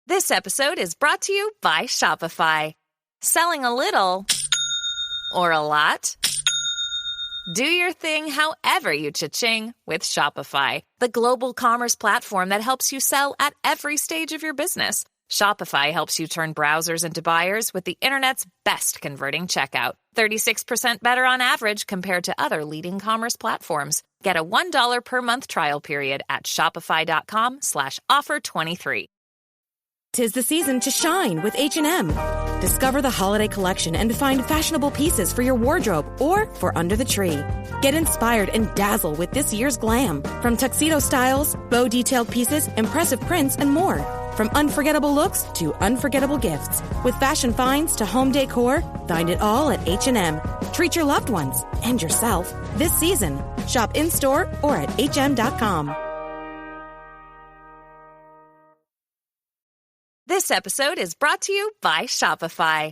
This episode is brought to you by Shopify. Selling a little or a lot? Do your thing however you cha-ching with Shopify, the global commerce platform that helps you sell at every stage of your business. Shopify helps you turn browsers into buyers with the internet's best converting checkout. 36% better on average compared to other leading commerce platforms. Get a $1 per month trial period at shopify.com/offer23. 'Tis the season to shine with H&M. Discover the holiday collection and find fashionable pieces for your wardrobe or for under the tree. Get inspired and dazzle with this year's glam. From tuxedo styles, bow detailed pieces, impressive prints, and more. From unforgettable looks to unforgettable gifts. With fashion finds to home decor, find it all at H&M. Treat your loved ones and yourself this season. Shop in-store or at hm.com. This episode is brought to you by Shopify.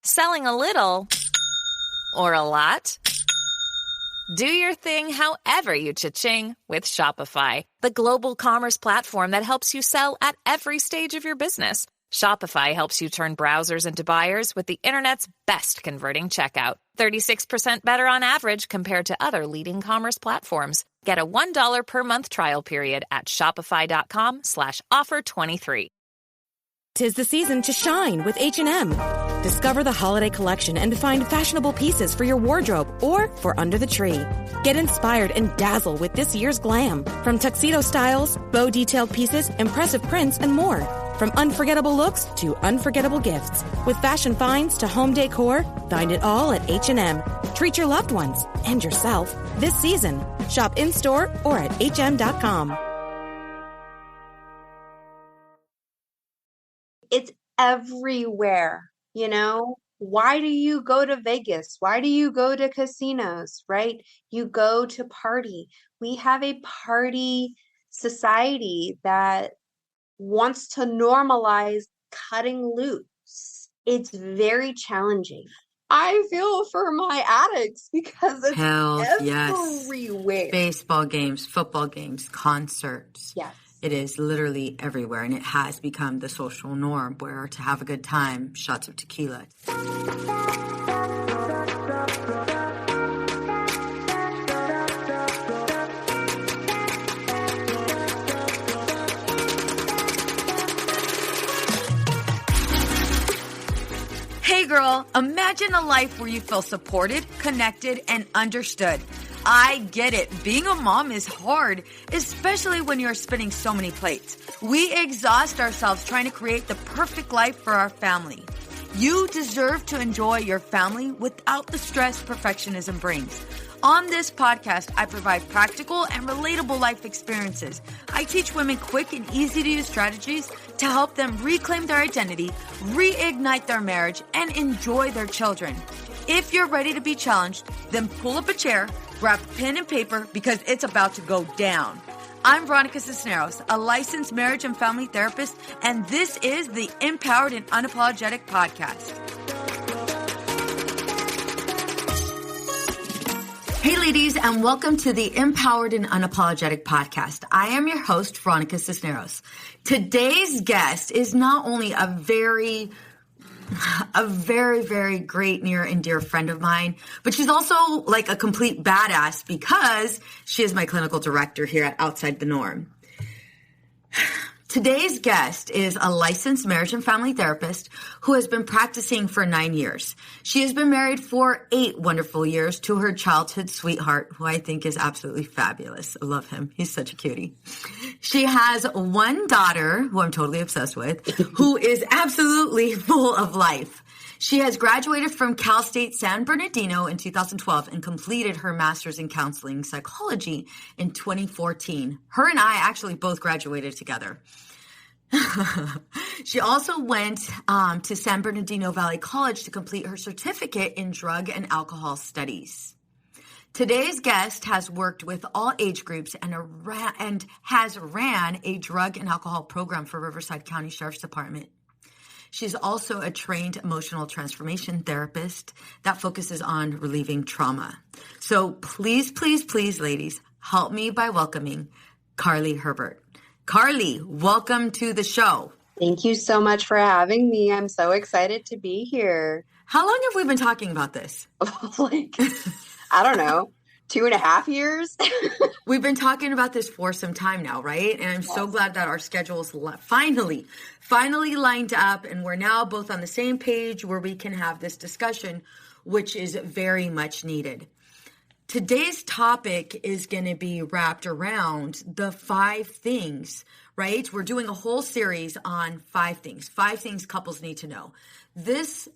Selling a little or a lot? Do your thing however you cha-ching with Shopify, the global commerce platform that helps you sell at every stage of your business. Shopify helps you turn browsers into buyers with the internet's best converting checkout. 36% better on average compared to other leading commerce platforms. Get a $1 per month trial period at shopify.com/offer23. 'Tis the season to shine with H&M. Discover the holiday collection and find fashionable pieces for your wardrobe or for under the tree. Get inspired and dazzle with this year's glam. From tuxedo styles, bow detailed pieces, impressive prints, and more. From unforgettable looks to unforgettable gifts. With fashion finds to home decor, find it all at H&M. Treat your loved ones and yourself this season. Shop in-store or at hm.com. It's everywhere, Why do you go to Vegas? Why do you go to casinos, right? You go to party. We have a party society that wants to normalize cutting loose. It's very challenging. I feel for my addicts because it's everywhere. Yes. Baseball games, football games, concerts. Yes. It is literally everywhere, and it has become the social norm where to have a good time, shots of tequila. Hey girl, imagine a life where you feel supported, connected, and understood. I get it. Being a mom is hard, especially when you're spinning so many plates. We exhaust ourselves trying to create the perfect life for our family. You deserve to enjoy your family without the stress perfectionism brings. On this podcast, I provide practical and relatable life experiences. I teach women quick and easy to use strategies to help them reclaim their identity, reignite their marriage, and enjoy their children. If you're ready to be challenged, then pull up a chair, grab pen and paper because it's about to go down. I'm Veronica Cisneros, a licensed marriage and family therapist, and this is the Empowered and Unapologetic Podcast. Hey ladies, and welcome to the Empowered and Unapologetic Podcast. I am your host, Veronica Cisneros. Today's guest is not only a very, very great near and dear friend of mine, but she's also like a complete badass because she is my clinical director here at Outside the Norm. Today's guest is a licensed marriage and family therapist who has been practicing for 9 years. She has been married for 8 wonderful years to her childhood sweetheart, who I think is absolutely fabulous. I love him. He's such a cutie. She has one daughter, who I'm totally obsessed with, who is absolutely full of life. She has graduated from Cal State San Bernardino in 2012 and completed her master's in counseling psychology in 2014. Her and I actually both graduated together. She also went to San Bernardino Valley College to complete her certificate in drug and alcohol studies. Today's guest has worked with all age groups and has ran a drug and alcohol program for Riverside County Sheriff's Department. She's also a trained emotional transformation therapist that focuses on relieving trauma. So please, ladies, help me by welcoming Carly Herbert. Carly, welcome to the show. Thank you so much for having me. I'm so excited to be here. How long have we been talking about this? Like, I don't know, 2.5 years? We've been talking about this for some time now, right? And I'm so Yes. glad that our schedules finally lined up, and we're now both on the same page where we can have this discussion, which is very much needed. Today's topic is going to be wrapped around the 5 things, right? We're doing a whole series on 5 things couples need to know. This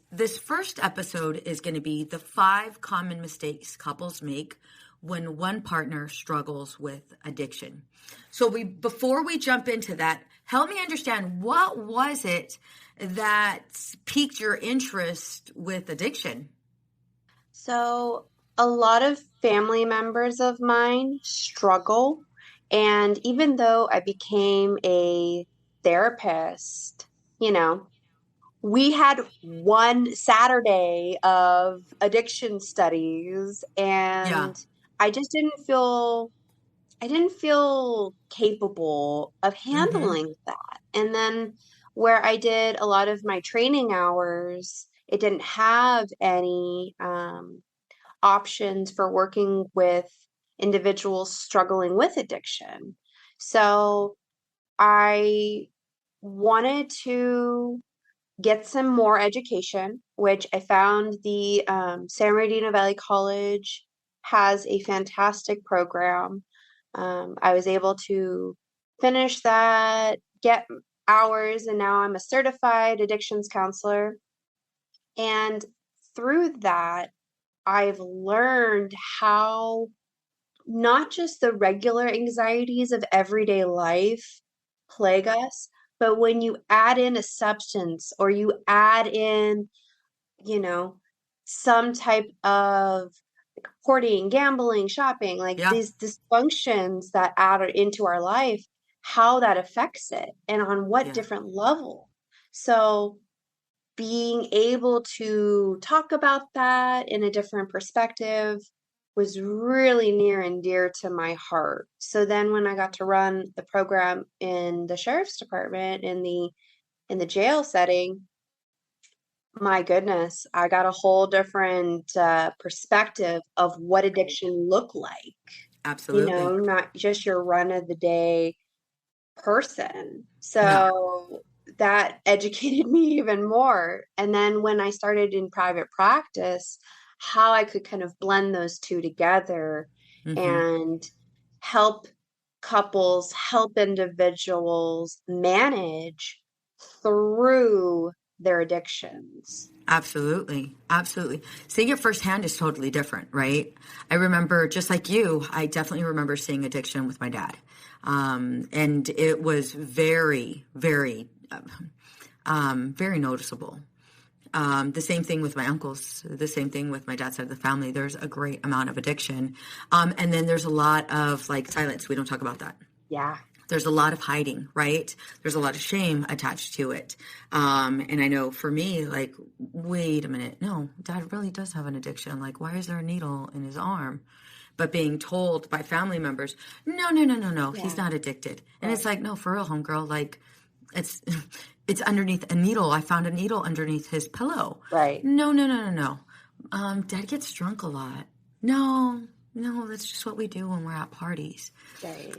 first episode is going to be the 5 common mistakes couples make when one partner struggles with addiction. So before we jump into that, help me understand, what was it that piqued your interest with addiction? So, a lot of family members of mine struggle. And even though I became a therapist, you know, we had one Saturday of addiction studies, Yeah. and I just didn't feel capable of Mm-hmm. handling that. And then where I did a lot of my training hours, it didn't have any options for working with individuals struggling with addiction. So I wanted to get some more education, which I found the San Bernardino Valley College has a fantastic program. I was able to finish that, get hours, and now I'm a certified addictions counselor. And through that, I've learned how not just the regular anxieties of everyday life plague us, but when you add in a substance or you add in, you know, some type of hoarding, gambling, shopping, like Yeah. these dysfunctions that add into our life, how that affects it and on what Yeah. different level. So being able to talk about that in a different perspective was really near and dear to my heart. So then when I got to run the program in the sheriff's department in the jail setting, my goodness, I got a whole different perspective of what addiction looked like. Absolutely. Not just your run of the day person. No. So that educated me even more. And then when I started in private practice, how I could kind of blend those two together Mm-hmm. and help couples, help individuals manage through their addictions. Absolutely. Absolutely. Seeing it firsthand is totally different, right? I remember, just like you, I definitely remember seeing addiction with my dad. And it was very, very, very noticeable. The same thing with my uncles, the same thing with my dad's side of the family. There's a great amount of addiction. And then there's a lot of like silence. We don't talk about that. Yeah. There's a lot of hiding, right? There's a lot of shame attached to it. And I know for me, like, wait a minute. No, dad really does have an addiction. Like, why is there a needle in his arm? But being told by family members, no, no, no, no, no, he's Yeah. not addicted. And it's Right. like, no, for real, homegirl, like, it's it's underneath a needle. I found a needle underneath his pillow. Right. No, no, no, no, no. Dad gets drunk a lot. No, no, that's just what we do when we're at parties. Right.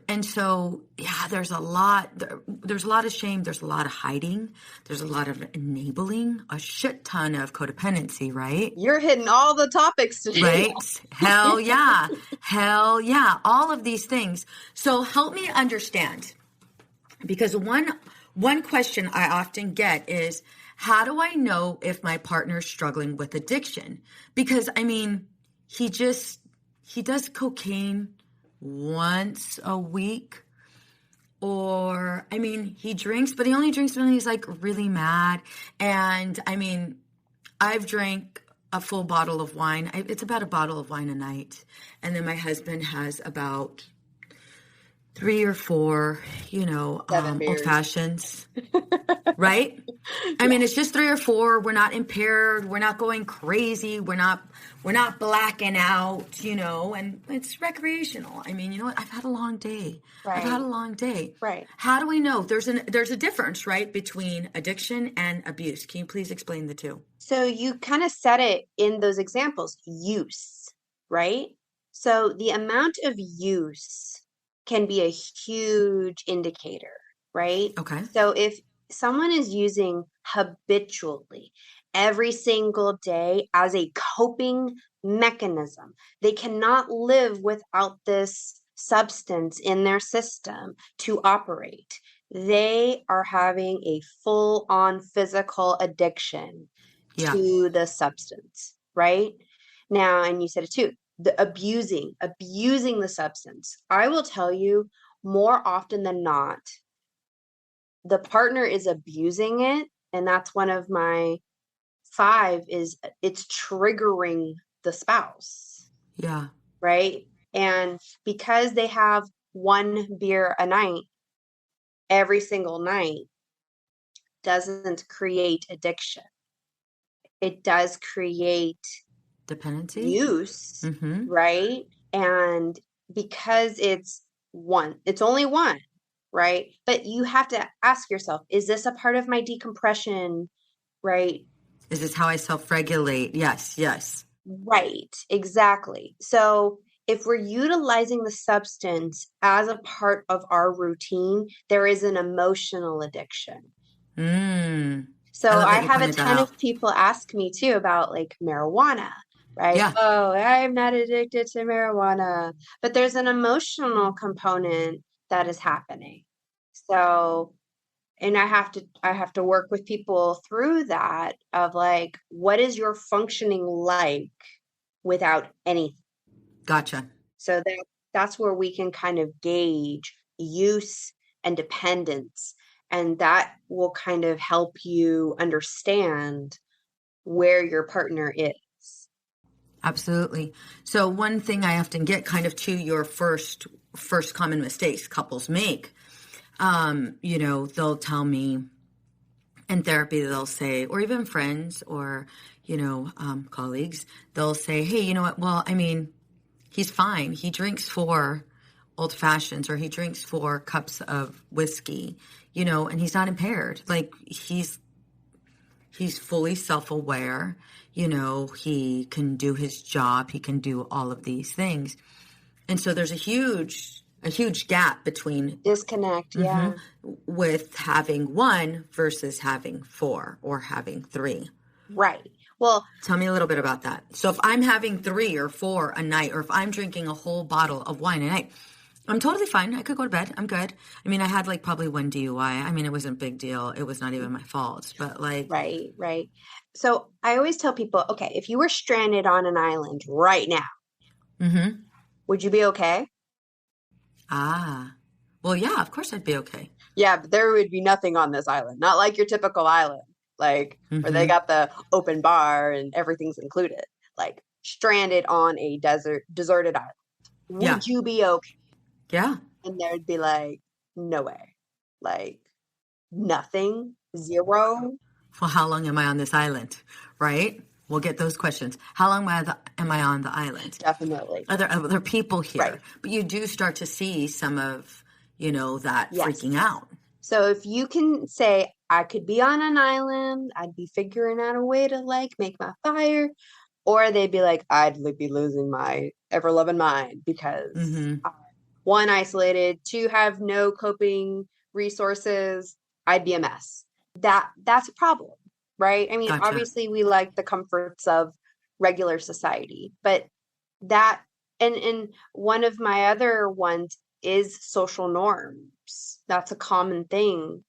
And so, yeah, there's a lot of shame. There's a lot of hiding. There's a lot of enabling, a shit ton of codependency, right? You're hitting all the topics today. Right? Hell yeah. Hell yeah. All of these things. So help me understand, because one question I often get is, how do I know if my partner's struggling with addiction? Because I mean, he does cocaine once a week, or I mean, he drinks, but he only drinks when he's like really mad. And I mean, I've drank a full bottle of wine. It's about a bottle of wine a night. And then my husband has about 3 or 4, 7 old beers. fashions, right? I mean, it's just 3 or 4. We're not impaired. We're not going crazy. We're not blacking out, and it's recreational. I mean, you know what? I've had a long day. I've had a long day. Right. How do we know? There's a difference, right, between addiction and abuse. Can you please explain the two? So you kind of said it in those examples, use, right? So the amount of use can be a huge indicator, right? Okay. So if someone is using habitually every single day as a coping mechanism, they cannot live without this substance in their system to operate. They are having a full-on physical addiction to the substance, right? Now, and you said it too, the abusing the substance. I will tell you, more often than not, the partner is abusing it, and that's one of my 5 is it's triggering the spouse. Yeah. Right? And because they have 1 beer a night every single night doesn't create addiction. It does create Dependency? use, Mm-hmm. right? And because it's only one, right? But you have to ask yourself, is this a part of my decompression, right? Is this how I self-regulate? Yes, yes. Right, exactly. So if we're utilizing the substance as a part of our routine, there is an emotional addiction. So I have a ton of people ask me too about like marijuana, right? Yeah. Oh, I'm not addicted to marijuana, but there's an emotional component that is happening. So, and I have to work with people through that of like, what is your functioning like without anything? Gotcha. So that's where we can kind of gauge use and dependence. And that will kind of help you understand where your partner is. Absolutely. So one thing I often get kind of to your first common mistakes couples make, they'll tell me in therapy, they'll say, or even friends or, colleagues, they'll say, hey, you know what? Well, I mean, he's fine. He drinks 4 old fashions or he drinks 4 cups of whiskey, and he's not impaired. Like he's fully self-aware, he can do his job. He can do all of these things. And so there's a huge gap between disconnect. Yeah. With having 1 versus having 4 or having 3. Right. Well, tell me a little bit about that. So if I'm having 3 or 4 a night, or if I'm drinking a whole bottle of wine a night, I'm totally fine. I could go to bed. I'm good. I mean, I had like probably 1 DUI. I mean, it wasn't a big deal. It was not even my fault, but like. Right. So I always tell people, okay, if you were stranded on an island right now, would you be okay? Well, yeah, of course I'd be okay. Yeah, but there would be nothing on this island. Not like your typical island, like where they got the open bar and everything's included. Like stranded on a deserted island. Would you be okay? Yeah. And there'd be like, no way. Like nothing, 0. Well, how long am I on this island? Right? We'll get those questions. How long am I on the island? Definitely. Are there other people here? Right. But you do start to see some of, that freaking out. So if you can say, I could be on an island, I'd be figuring out a way to like make my fire, or they'd be like, I'd be losing my ever-loving mind because 1, isolated, 2, have no coping resources, I'd be a mess. That's a problem, right? I mean, obviously we like the comforts of regular society, but that, and one of my other ones is social norms. That's a common thing,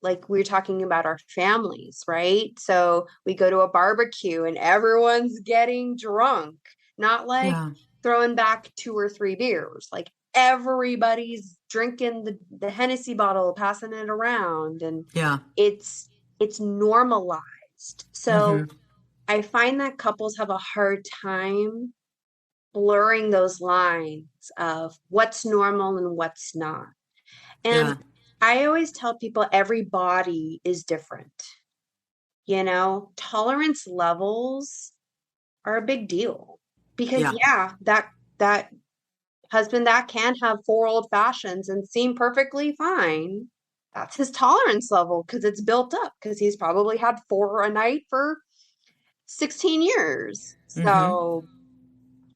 like we were talking about our families, right? So we go to a barbecue and everyone's getting drunk, not like throwing back 2 or 3 beers, like everybody's drinking the Hennessy bottle, passing it around, and it's normalized. So I find that couples have a hard time blurring those lines of what's normal and what's not. And I always tell people every body is different. Tolerance levels are a big deal because Yeah. that husband that can have 4 old fashions and seem perfectly fine, that's his tolerance level because it's built up because he's probably had 4 a night for 16 years. Mm-hmm. So,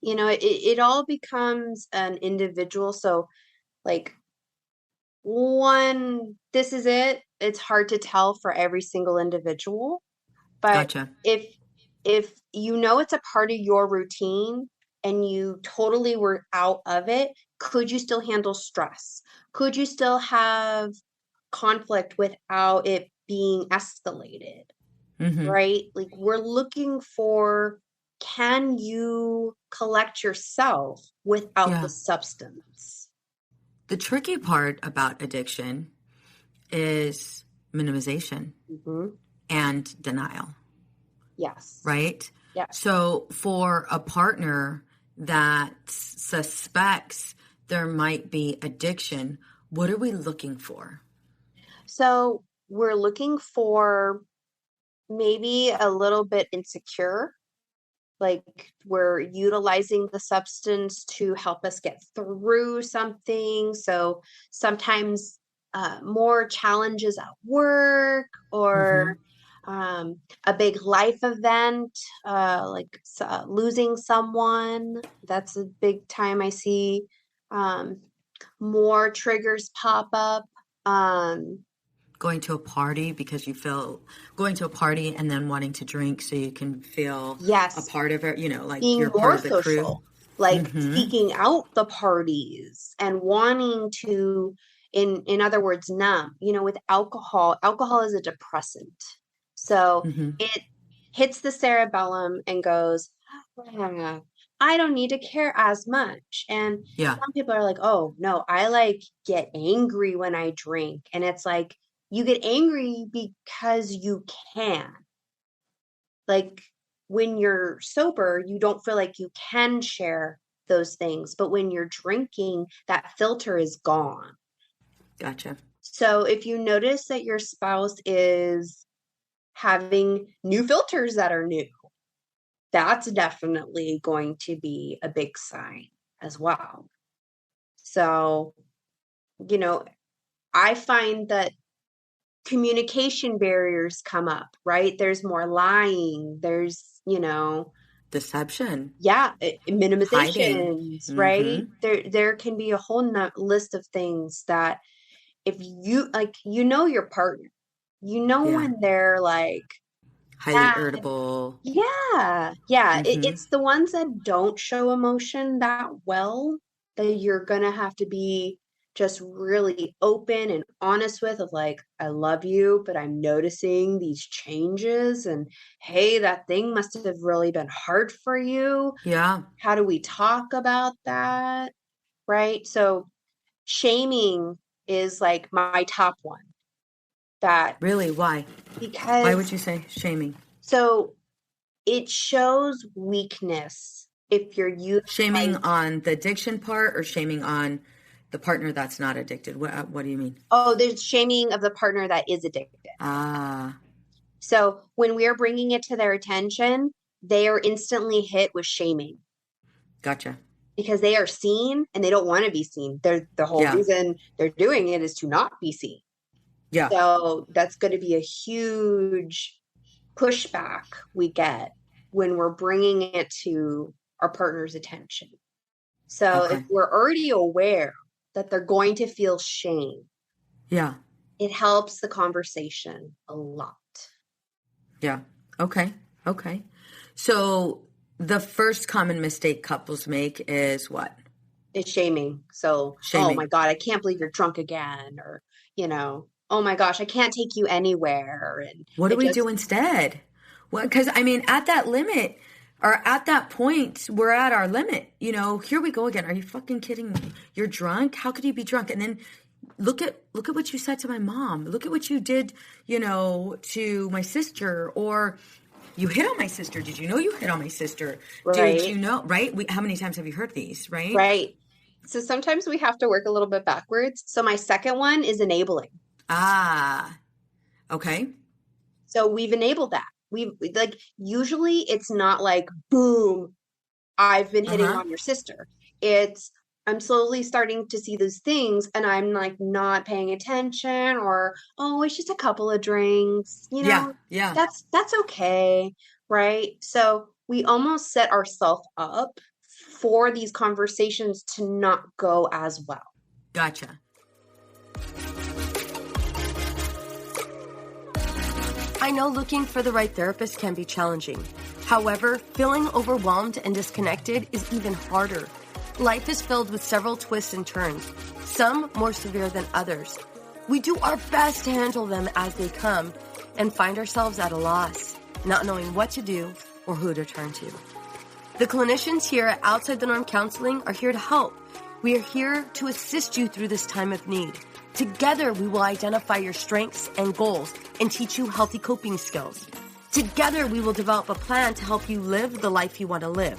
it all becomes an individual. So, like, this is it. It's hard to tell for every single individual. But Gotcha. if it's a part of your routine and you totally were out of it, could you still handle stress? Could you still have conflict without it being escalated? Mm-hmm. Right? Like we're looking for, can you collect yourself without Yeah. the substance? The tricky part about addiction is minimization Hmm. and denial, Yes. right? Yes. So for a partner that suspects there might be addiction, what are we looking for? So we're looking for maybe a little bit insecure, like we're utilizing the substance to help us get through something. So sometimes more challenges at work Mm-hmm. or a big life event, like losing someone. That's a big time I see um, more triggers pop up. Um, Going to a party because you feel going to a party and then wanting to drink so you can feel a yes, part of it, like being you're part more of the crew. social, like Mm-hmm. seeking out the parties and wanting to, in other words, numb. With alcohol is a depressant. So Mm-hmm. it hits the cerebellum and goes, "Ah, I don't need to care as much." And Yeah. some people are like, "Oh, no, I like get angry when I drink." And it's like, you get angry because you can. Like when you're sober, you don't feel like you can share those things. But when you're drinking, that filter is gone. Gotcha. So if you notice that your spouse is having new filters that are new, that's definitely going to be a big sign as well. So, you know, I find that communication barriers come up, right? There's more lying, there's, Deception. yeah, Hiding. minimizations, Mm-hmm. right? There can be a whole list of things that if you like, your partner, Yeah. when they're like, Highly ah, irritable. yeah, Mm-hmm. it's the ones that don't show emotion that well that you're gonna have to be just really open and honest with, of like, I love you, but I'm noticing these changes, and hey, that thing must have really been hard for you. Yeah. How do we talk about that? Right? So shaming is like my top one, that Really? Why? Why would because you say shaming? so it shows weakness if you're Shaming utilizing. on the addiction part or shaming on the partner that's not addicted? What do you mean? Oh, there's shaming of the partner that is addicted. Ah, So when we are bringing it to their attention, they are instantly hit with shaming gotcha. because they are seen and they don't want to be seen. The whole Yeah. reason they're doing it is to not be seen. Yeah. So that's going to be a huge pushback we get when we're bringing it to our partner's attention. So if Okay. we're already aware that they're going to feel shame, Yeah. it helps the conversation a lot. Yeah. Okay. Okay. So the first common mistake couples make is what? It's shaming. So, oh my Shaming. God, I can't believe you're drunk again. Or, oh my gosh, I can't take you anywhere. And What do it we do just, instead? Well, because I mean, at that limit or at that point, we're at our limit. Here we go again. Are you fucking kidding me? You're drunk? How could you be drunk? And then look at what you said to my mom. Look at what you did, to my sister, or you hit on my sister. Did you know you hit on my sister? Did right, you know, right? How many times have you heard these, right? right. So sometimes we have to work a little bit backwards. So my second one is enabling. Ah, okay. So we've enabled that. We like usually it's not like boom, I've been hitting Uh-huh. on your sister. It's I'm slowly starting to see those things and I'm like not paying attention or oh, it's just a couple of drinks, Yeah, yeah. that's okay, right? So we almost set ourselves up for these conversations to not go as well. Gotcha. I know looking for the right therapist can be challenging. However, feeling overwhelmed and disconnected is even harder. Life is filled with several twists and turns, some more severe than others. We do our best to handle them as they come and find ourselves at a loss, not knowing what to do or who to turn to. The clinicians here at Outside the Norm Counseling are here to help. We are here to assist you through this time of need. Together, we will identify your strengths and goals and teach you healthy coping skills. Together, we will develop a plan to help you live the life you want to live.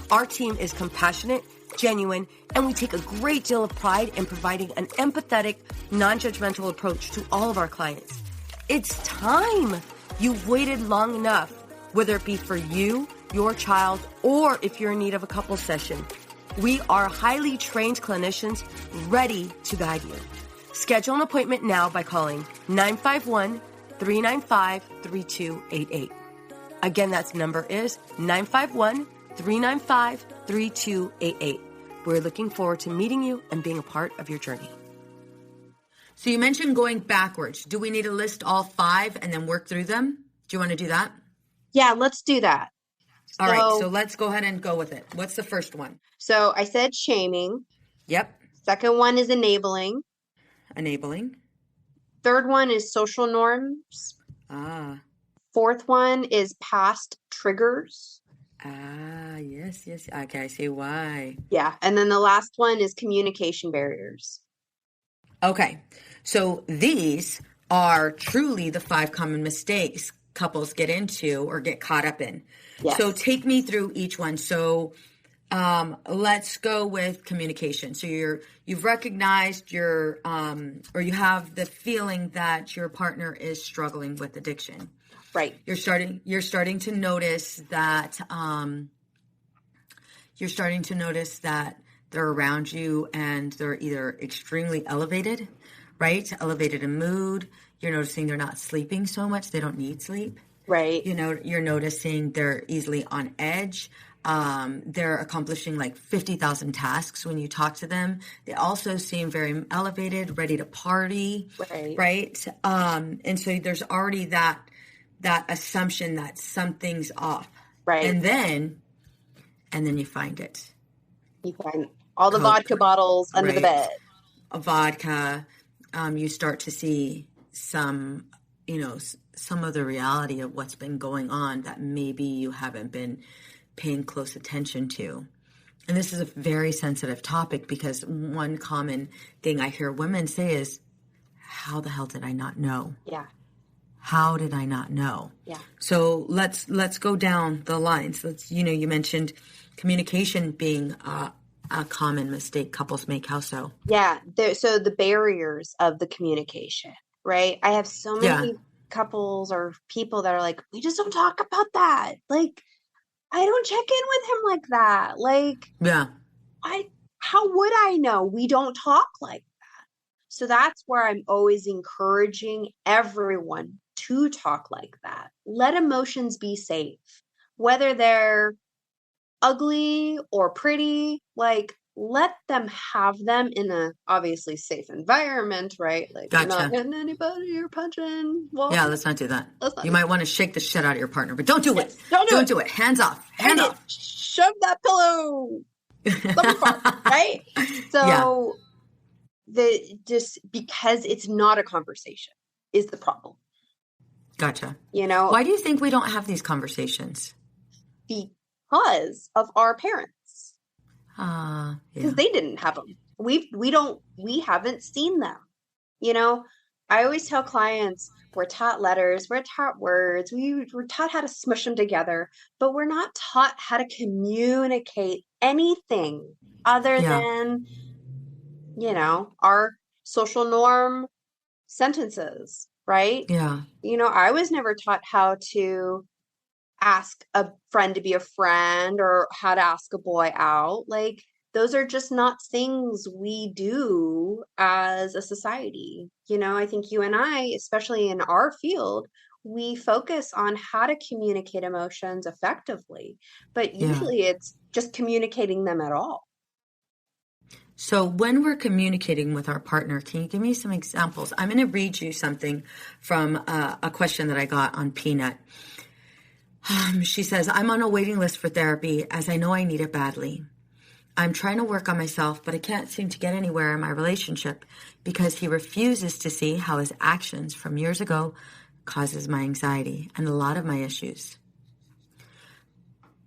Our team is compassionate, genuine, and we take a great deal of pride in providing an empathetic, non-judgmental approach to all of our clients. It's time. You've waited long enough, whether it be for you, your child, or if you're in need of a couple session. We are highly trained clinicians ready to guide you. Schedule an appointment now by calling 951-395-3288. Again, that number is 951-395-3288. We're looking forward to meeting you and being a part of your journey. So you mentioned going backwards. Do we need to list all 5 and then work through them? Do you want to do that? Yeah, let's do that. All right, so let's go ahead and go with it. What's the first one? So I said shaming. Yep. Second one is enabling. Enabling. Third one is social norms. Ah. Fourth one is past triggers. Ah, yes. Okay, I see why. Yeah. And then the last one is communication barriers. Okay. So these are truly the 5 common mistakes couples get into or get caught up in. Yes. So take me through each one. So let's go with communication. So you've recognized or you have the feeling that your partner is struggling with addiction. Right. You're starting to notice that they're around you and they're either extremely elevated, right? Elevated in mood. You're noticing they're not sleeping so much. They don't need sleep. Right. You're noticing they're easily on edge. They're accomplishing like 50,000 tasks when you talk to them. They also seem very elevated, ready to party. Right. And so there's already that assumption that something's off. Right. And then you find it. You find all the vodka bottles under the bed. A vodka. You start to see some of the reality of what's been going on that maybe you haven't been paying close attention to. And this is a very sensitive topic because one common thing I hear women say is, how the hell did I not know? Yeah. How did I not know? Yeah. So let's go down the lines. You mentioned communication being a common mistake couples make. How so? Yeah. So the barriers of the communication, right? I have so many couples or people that are like, we just don't talk about that. Like, I don't check in with him like that. Like, how would I know? We don't talk like that. So that's where I'm always encouraging everyone to talk like that. Let emotions be safe, whether they're ugly or pretty, like let them have them in a obviously safe environment, right? Like you're not hitting anybody, you're punching. Well, yeah, let's not do that. You might want to shake the shit out of your partner, but don't do it. Don't do it. Hands off. Hands off. Shove that pillow. Right? So just because it's not a conversation is the problem. Gotcha. Why do you think we don't have these conversations? Because of our parents. Because they didn't have them. We haven't seen them. I always tell clients, we're taught letters, we're taught words, we're taught how to smush them together, but we're not taught how to communicate anything other than, our social norm sentences, right? Yeah. I was never taught how to ask a friend to be a friend or how to ask a boy out. Like, those are just not things we do as a society. I think you and I, especially in our field, we focus on how to communicate emotions effectively, but Yeah. usually it's just communicating them at all. So when we're communicating with our partner, can you give me some examples? I'm going to read you something from a question that I got on Peanut. She says, I'm on a waiting list for therapy as I know I need it badly. I'm trying to work on myself, but I can't seem to get anywhere in my relationship because he refuses to see how his actions from years ago causes my anxiety and a lot of my issues.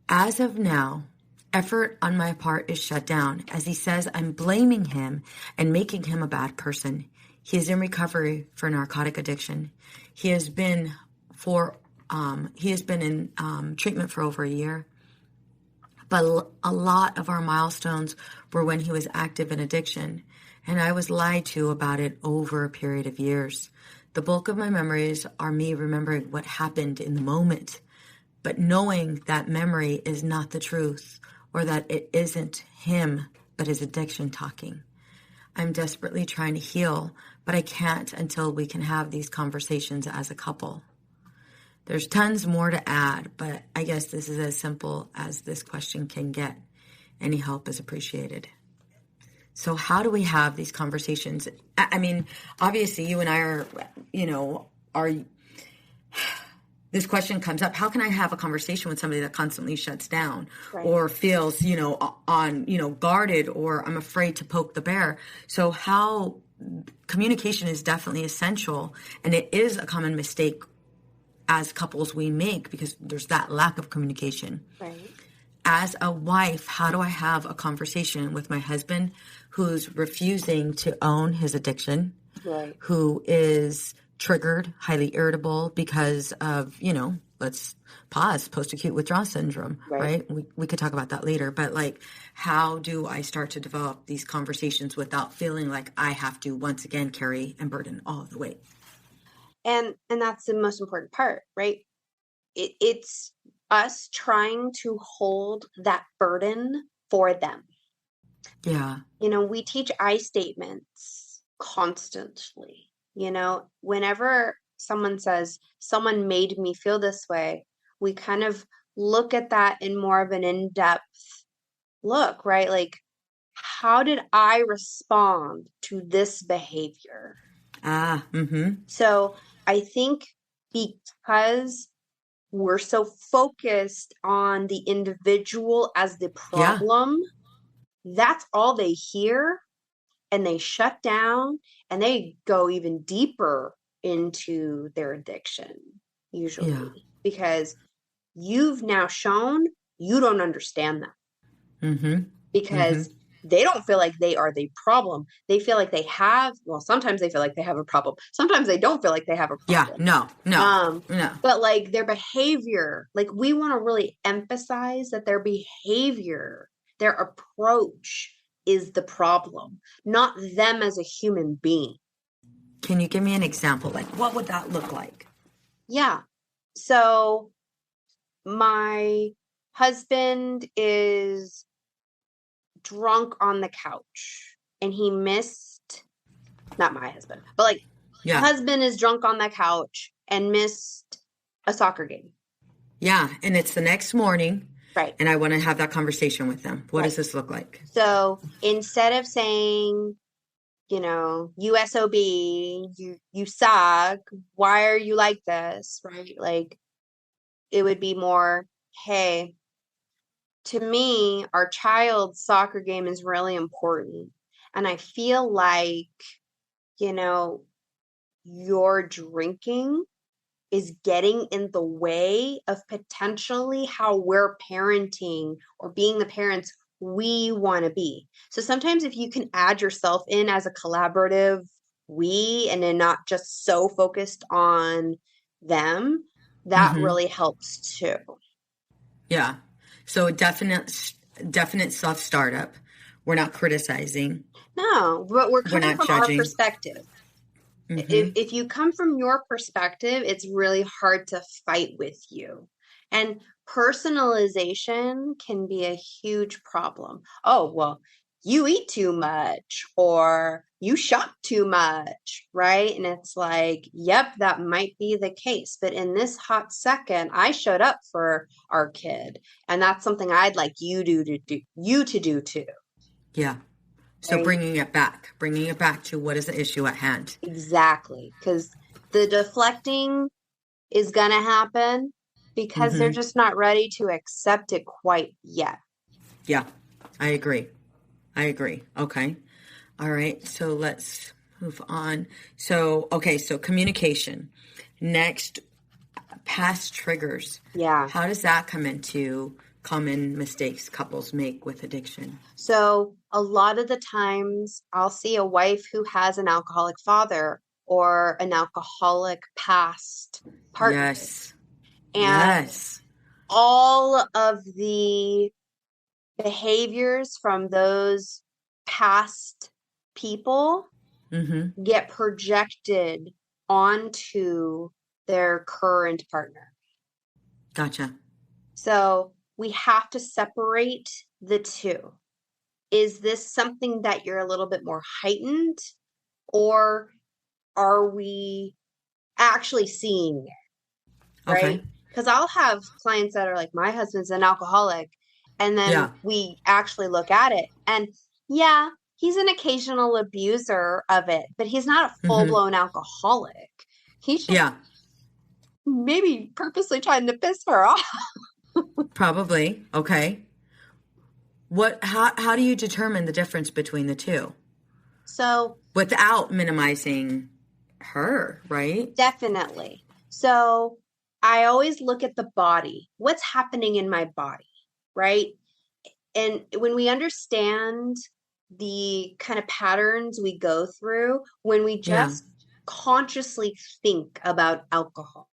As of now, effort on my part is shut down as he says I'm blaming him and making him a bad person. He is in recovery for narcotic addiction. He has been in treatment for over a year. But a lot of our milestones were when he was active in addiction, and I was lied to about it over a period of years. The bulk of my memories are me remembering what happened in the moment, but knowing that memory is not the truth, or that it isn't him, but his addiction talking. I'm desperately trying to heal, but I can't until we can have these conversations as a couple. There's tons more to add, but I guess this is as simple as this question can get. Any help is appreciated. So how do we have these conversations? I mean, obviously you and I are, this question comes up. How can I have a conversation with somebody that constantly shuts down or feels, guarded, or I'm afraid to poke the bear? So communication is definitely essential, and it is a common mistake as couples we make because there's that lack of communication. Right. As a wife, how do I have a conversation with my husband who's refusing to own his addiction, who is triggered, highly irritable because of, let's pause, post-acute withdrawal syndrome, right? We could talk about that later, but how do I start to develop these conversations without feeling like I have to once again carry and burden all of the weight? And that's the most important part, right? It's us trying to hold that burden for them. Yeah. We teach I statements constantly. Whenever someone says, someone made me feel this way, we kind of look at that in more of an in-depth look, right? Like, how did I respond to this behavior? So I think because we're so focused on the individual as the problem, that's all they hear, and they shut down and they go even deeper into their addiction, usually, because you've now shown you don't understand them. Because they don't feel like they are the problem. They feel like they have, sometimes they feel like they have a problem. Sometimes they don't feel like they have a problem. No. But their behavior, we want to really emphasize that their behavior, their approach is the problem, not them as a human being. Can you give me an example? What would that look like? Yeah. So my husband is drunk on the couch, and he missed, not my husband, but husband is drunk on the couch and missed a soccer game. Yeah. And it's the next morning. Right. And I want to have that conversation with them. What does this look like? So instead of saying, you SOB, you suck, why are you like this? Right? It would be more, hey, to me, our child's soccer game is really important. And I feel like, your drinking is getting in the way of potentially how we're parenting or being the parents we want to be. So sometimes if you can add yourself in as a collaborative we, and then not just so focused on them, that really helps too. Yeah. So definite self-startup. We're not criticizing. No, but we're coming from judging. our perspective. If you come from your perspective, it's really hard to fight with you. And personalization can be a huge problem. Oh, well, you eat too much or you shop too much, right? And it's like, yep, that might be the case. But in this hot second, I showed up for our kid. And that's something I'd like you to do too. Yeah. So Right? bringing it back to what is the issue at hand. Exactly. Because the deflecting is going to happen because they're just not ready to accept it quite yet. Yeah, I agree. Okay. All right. So let's move on. So communication. Next, past triggers. Yeah. How does that come into common mistakes couples make with addiction? So a lot of the times I'll see a wife who has an alcoholic father or an alcoholic past partner. Yes. And all of the behaviors from those past people get projected onto their current partner. Gotcha. So we have to separate the two. Is this something that you're a little bit more heightened, or are we actually seeing it? Right? Because I'll have clients that are like, my husband's an alcoholic. And then we actually look at it. And yeah, he's an occasional abuser of it, but he's not a full-blown alcoholic. He's just maybe purposely trying to piss her off. Probably. Okay. How do you determine the difference between the two? So without minimizing her, right? Definitely. So I always look at the body. What's happening in my body, right? And when we understand the kind of patterns we go through, when we just consciously think about alcohol.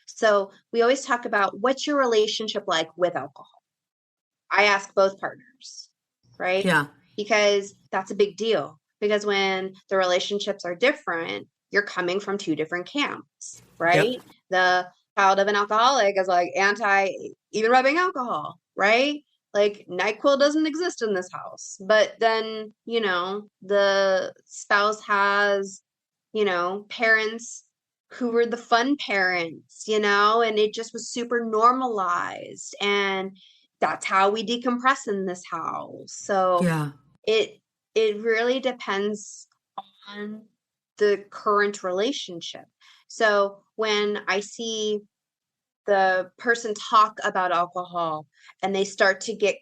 So we always talk about, what's your relationship like with alcohol? I ask both partners, right? Yeah. Because that's a big deal. Because when the relationships are different, you're coming from two different camps, right? Yep. The child of an alcoholic is like anti even rubbing alcohol, right? Like NyQuil doesn't exist in this house. But then, the spouse has, parents who were the fun parents, and it just was super normalized. And that's how we decompress in this house. So it really depends on the current relationship. So when I see the person talk about alcohol and they start to get,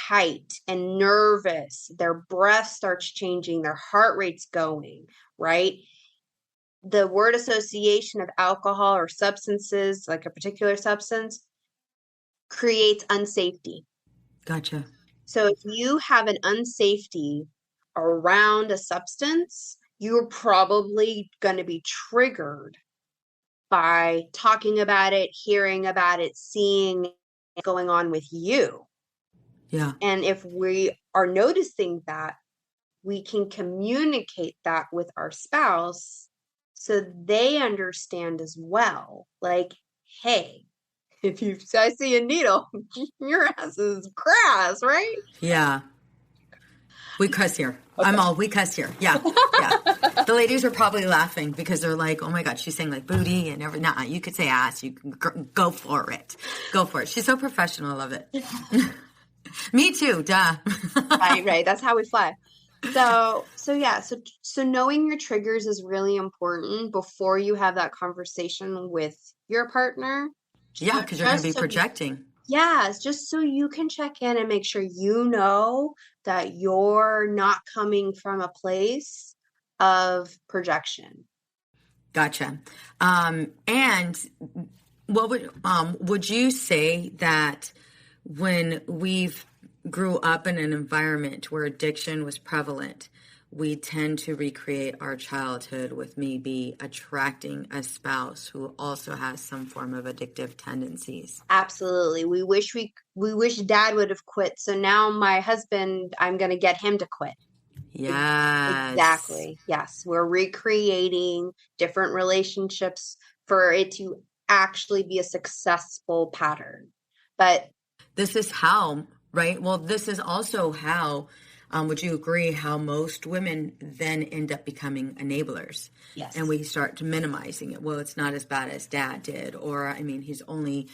tight and nervous, their breath starts changing, their heart rate's going, right? The word association of alcohol or substances, like a particular substance, creates unsafety. Gotcha. So if you have an unsafety around a substance, you're probably going to be triggered by talking about it, hearing about it, seeing it going on with you. Yeah. And if we are noticing that, we can communicate that with our spouse so they understand as well. Like, hey, if I see a needle, your ass is grass, right? Yeah. We cuss here. Okay. We cuss here. Yeah. Yeah. The ladies are probably laughing because they're like, oh my God, she's saying like booty and everything. Nah, you could say ass. You can go for it. Go for it. She's so professional. I love it. Me too. Duh. Right. That's how we fly. So knowing your triggers is really important before you have that conversation with your partner. Yeah, because you're going to be projecting. Yes, just so you can check in and make sure you know that you're not coming from a place of projection. Gotcha. And what would you say that when we've grew up in an environment where addiction was prevalent, we tend to recreate our childhood with maybe attracting a spouse who also has some form of addictive tendencies? Absolutely. We wish dad would have quit. So now my husband, I'm going to get him to quit. Yes. Exactly. Yes. We're recreating different relationships for it to actually be a successful pattern. But This is how, right? Well, this is also how, would you agree, how most women then end up becoming enablers? yes. And we start to minimizing it. Well, it's not as bad as dad did. Or, I mean, he's only,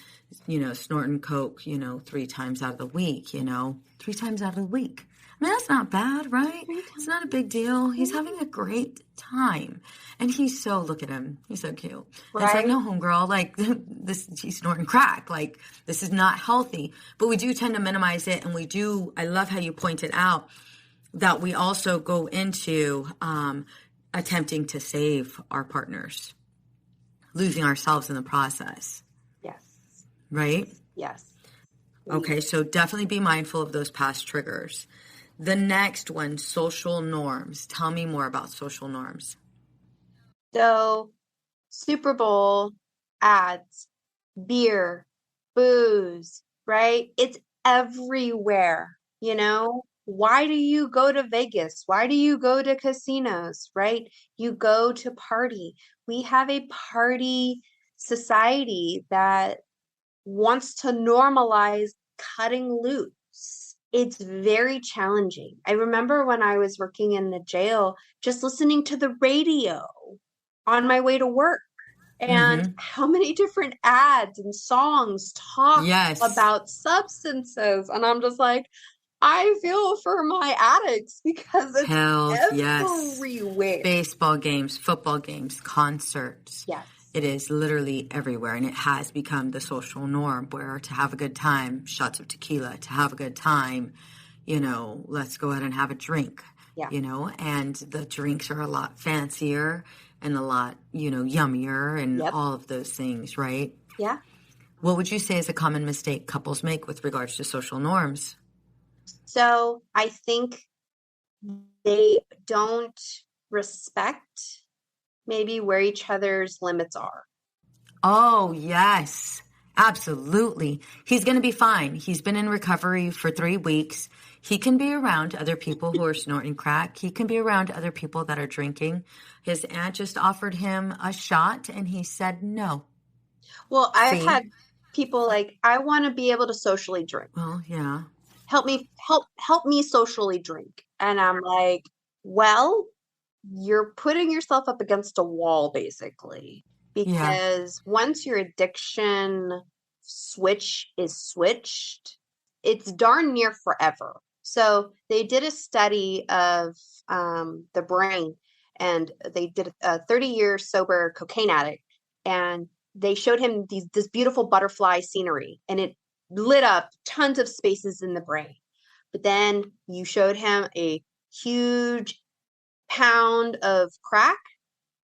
snorting Coke, 3 times out of the week, 3 times out of the week. I mean, that's not bad, right? It's not a big deal. He's having a great time. And look at him. He's so cute. Right? It's like, no, homegirl, like he's snorting crack. Like, this is not healthy. But we do tend to minimize it. And I love how you pointed out that we also go into attempting to save our partners, losing ourselves in the process. Yes. Right? Yes. Okay, so definitely be mindful of those past triggers. The next one, social norms. Tell me more about social norms. So, Super Bowl ads, beer, booze, right? It's everywhere, Why do you go to Vegas? Why do you go to casinos, right? You go to party. We have a party society that wants to normalize cutting loose. It's very challenging. I remember when I was working in the jail, just listening to the radio on my way to work, and how many different ads and songs talk about substances. And I'm just like, I feel for my addicts because it's everywhere. Yes. Baseball games, football games, concerts. Yes. It is literally everywhere, and it has become the social norm where to have a good time, shots of tequila, to have a good time, let's go ahead and have a drink, and the drinks are a lot fancier and a lot, yummier and all of those things, right? Yeah. What would you say is a common mistake couples make with regards to social norms? So I think they don't respect maybe where each other's limits are. Oh, yes, absolutely. He's going to be fine. He's been in recovery for 3 weeks. He can be around other people who are snorting crack. He can be around other people that are drinking. His aunt just offered him a shot and he said no. Well, I've had people like, I want to be able to socially drink. Well, yeah. Help me socially drink. And I'm like, well, you're putting yourself up against a wall, basically, because once your addiction switch is switched, it's darn near forever. So they did a study of the brain, and they did a 30-year sober cocaine addict, and they showed him this beautiful butterfly scenery, and it lit up tons of spaces in the brain. But then you showed him a huge pound of crack.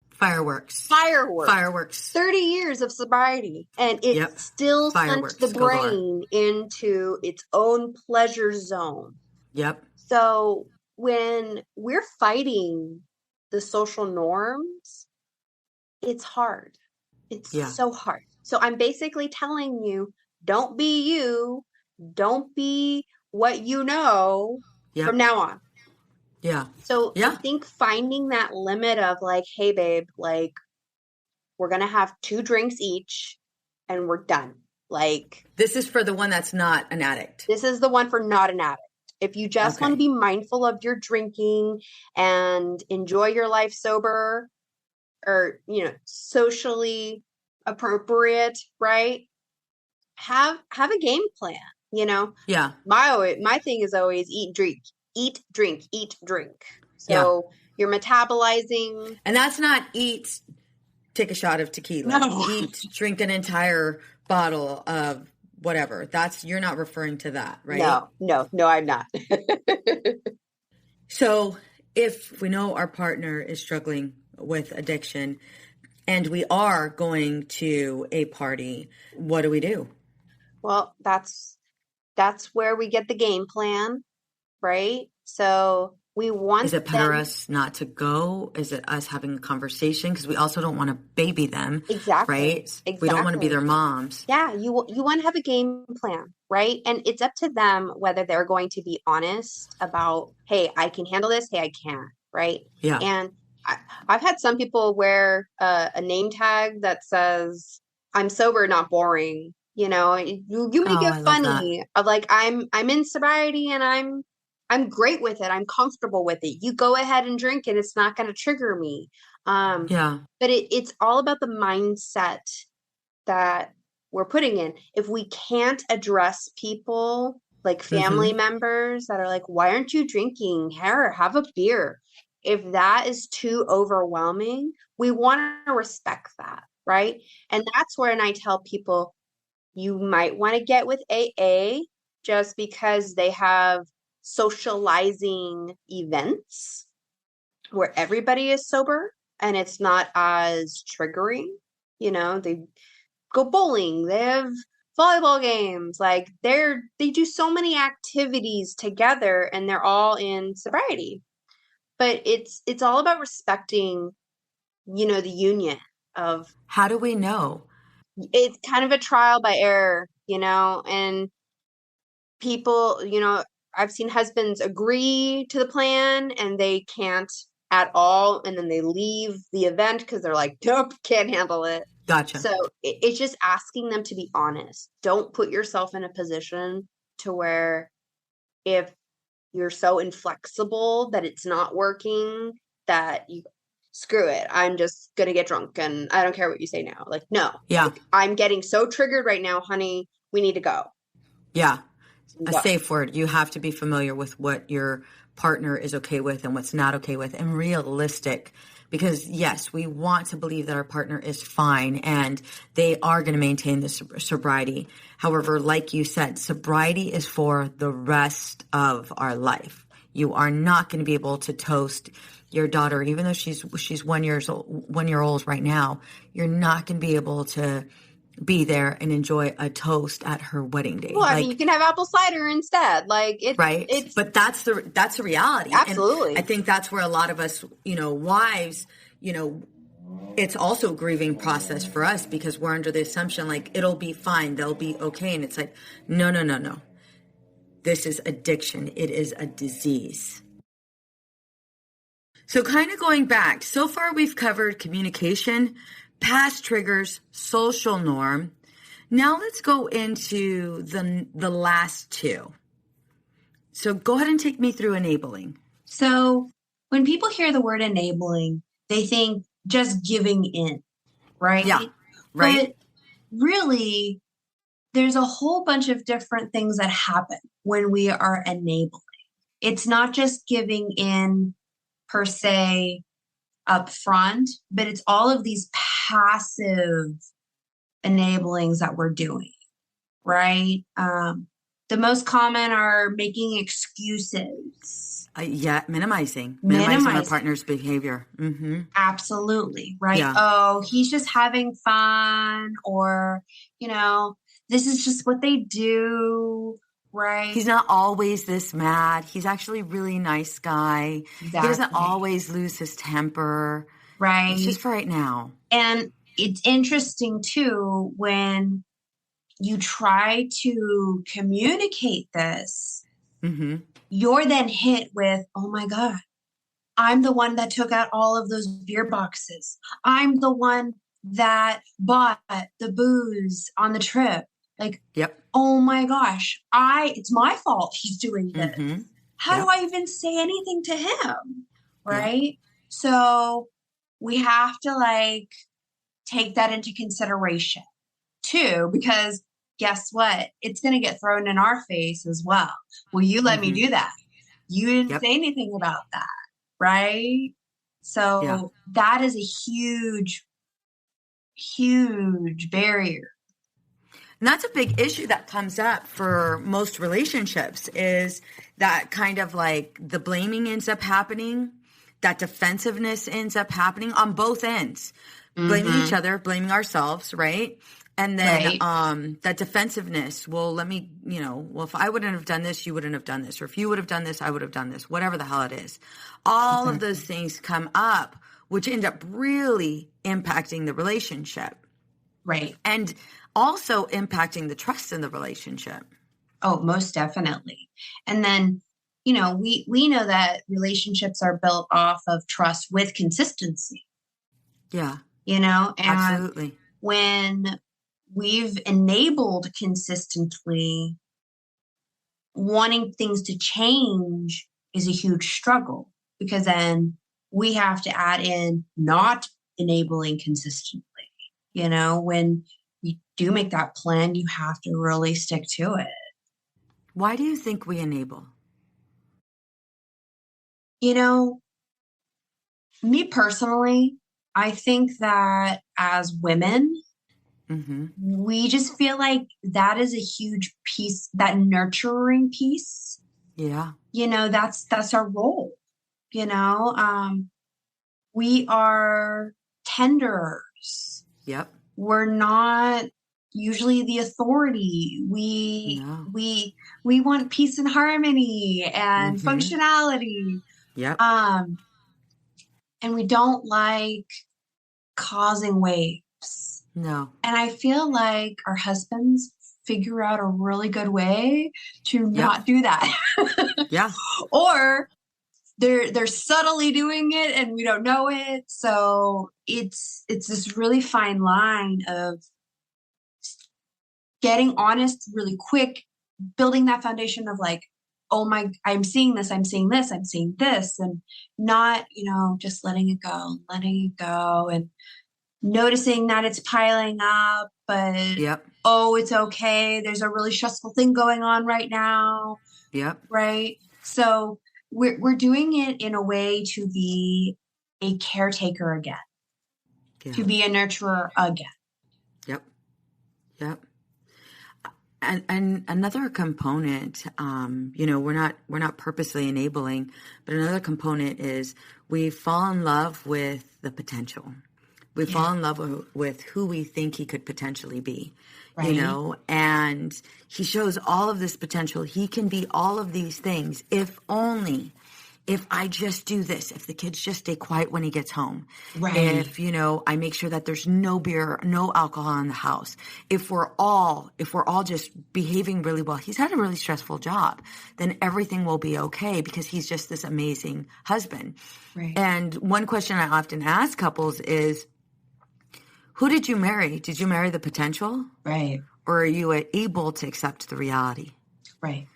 Fireworks. 30 years of sobriety. And it still sent the brain into its own pleasure zone. Yep. So when we're fighting the social norms, it's hard. It's so hard. So I'm basically telling you, don't be you. Don't be what you know from now on. Yeah. So I think finding that limit of like, hey, babe, like, we're going to have 2 drinks each and we're done. Like, this is for the one that's not an addict. This is the one for not an addict. If you just want to be mindful of your drinking and enjoy your life sober or, socially appropriate, right? Have a game plan, Yeah. My thing is always eat, drink. Eat, drink, eat, drink. So you're metabolizing. And that's not eat, take a shot of tequila. No. Eat, drink an entire bottle of whatever. You're not referring to that, right? No, I'm not. So if we know our partner is struggling with addiction and we are going to a party, what do we do? Well, that's where we get the game plan. Right? So We want Is it better them. us not to go? Is it us having a conversation? Because we also don't want to baby them, Exactly. right? We don't want to be Exactly. their moms. Yeah, you want to have a game plan, right? And it's up to them whether they're going to be honest about, hey, I can handle this, hey, I can't, right? Yeah. And I've had some people wear a name tag that says, "I'm sober, not boring." You make Oh, it I love that. funny of like I'm in sobriety and I'm great with it. I'm comfortable with it. You go ahead and drink and it's not going to trigger me. Yeah. But it's all about the mindset that we're putting in. If we can't address people like family Mm-hmm. members that are like, why aren't you drinking? Here, have a beer. If that is too overwhelming, we want to respect that, right? And that's when I tell people you might want to get with AA just because they have socializing events where everybody is sober and it's not as triggering. They go bowling, they have volleyball games, like they do so many activities together and they're all in sobriety. But it's all about respecting, the union of How do we know? it's kind of a trial by error, and people, I've seen husbands agree to the plan and they can't at all. And then they leave the event because they're like, nope, can't handle it. Gotcha. So it's just asking them to be honest. Don't put yourself in a position to where if you're so inflexible that it's not working, that you screw it. I'm just going to get drunk and I don't care what you say now. Like, no, Yeah. like, I'm getting so triggered right now, honey. We need to go. Yeah. A Go. safe word. You have to be familiar with what your partner is okay with and what's not okay with, and realistic. Because yes, we want to believe that our partner is fine and they are going to maintain the sobriety. However, like you said, sobriety is for the rest of our life. You are not going to be able to toast your daughter, even though she's 1 year old right now. You're not going to be able to be there and enjoy a toast at her wedding day. Well, I mean, you can have apple cider instead. Like right. But that's the reality. Absolutely. And I think that's where a lot of us, wives, it's also a grieving process for us because we're under the assumption like it'll be fine, they'll be okay. And it's like, no. This is addiction. It is a disease. So kind of going back, so far we've covered communication, past triggers, social norm. Now let's go into the last two. So go ahead and take me through enabling. So when people hear the word enabling, they think just giving in, right? Yeah, right. But really, there's a whole bunch of different things that happen when we are enabling. It's not just giving in per se up front, but it's all of these passive enablings that we're doing, right? The most common are making excuses. Minimizing our partner's behavior. Mm-hmm. Absolutely, right? Yeah. Oh, he's just having fun, or, this is just what they do, right? He's not always this mad. He's actually a really nice guy. Exactly. He doesn't always lose his temper. Right. It's just for right now. And it's interesting too, when you try to communicate this, mm-hmm. you're then hit with, oh my God, I'm the one that took out all of those beer boxes. I'm the one that bought the booze on the trip. Like, yep. Oh my gosh, it's my fault he's doing this. Mm-hmm. How do I even say anything to him? Right? Yep. So we have to take that into consideration too, because guess what? It's going to get thrown in our face as well. Will you let me do that? You didn't say anything about that. Right? So that is a huge, huge barrier. And that's a big issue that comes up for most relationships, is that kind of like the blaming ends up happening, that defensiveness ends up happening on both ends, blaming each other, blaming ourselves, right? And then Right. that defensiveness, well, let me, well, if I wouldn't have done this, you wouldn't have done this. Or if you would have done this, I would have done this, whatever the hell it is. All of those things come up, which end up really impacting the relationship. Right. And also impacting the trust in the relationship. Oh, most definitely. And then, we know that relationships are built off of trust with consistency, Yeah, and absolutely. when we've enabled consistently, wanting things to change is a huge struggle because then we have to add in not enabling consistently. When you do make that plan, you have to really stick to it. Why do you think we enable? Me personally, I think that as women, we just feel like that is a huge piece, that nurturing piece. Yeah. That's our role. We are tenders. Yep. We're not usually the authority. We want peace and harmony and functionality. Yep. And we don't like causing waves. No. And I feel like our husbands figure out a really good way to not do that. Yeah. Or they're subtly doing it and we don't know it. So it's this really fine line of getting honest really quick, building that foundation of like, oh my, I'm seeing this, I'm seeing this, I'm seeing this, and not, just letting it go and noticing that it's piling up, but oh, it's okay. There's a really stressful thing going on right now. Yep. Right. So we're doing it in a way to be a caretaker again, to be a nurturer again. Yep. Yep. And another component, we're not purposely enabling, but another component is we fall in love with the potential. We fall in love with who we think he could potentially be, and he shows all of this potential. He can be all of these things if I just do this, if the kids just stay quiet when he gets home, if, I make sure that there's no beer, no alcohol in the house, if we're all just behaving really well, he's had a really stressful job, then everything will be okay because he's just this amazing husband. Right. And one question I often ask couples is, who did you marry? Did you marry the potential? Right. Or are you able to accept the reality? Right.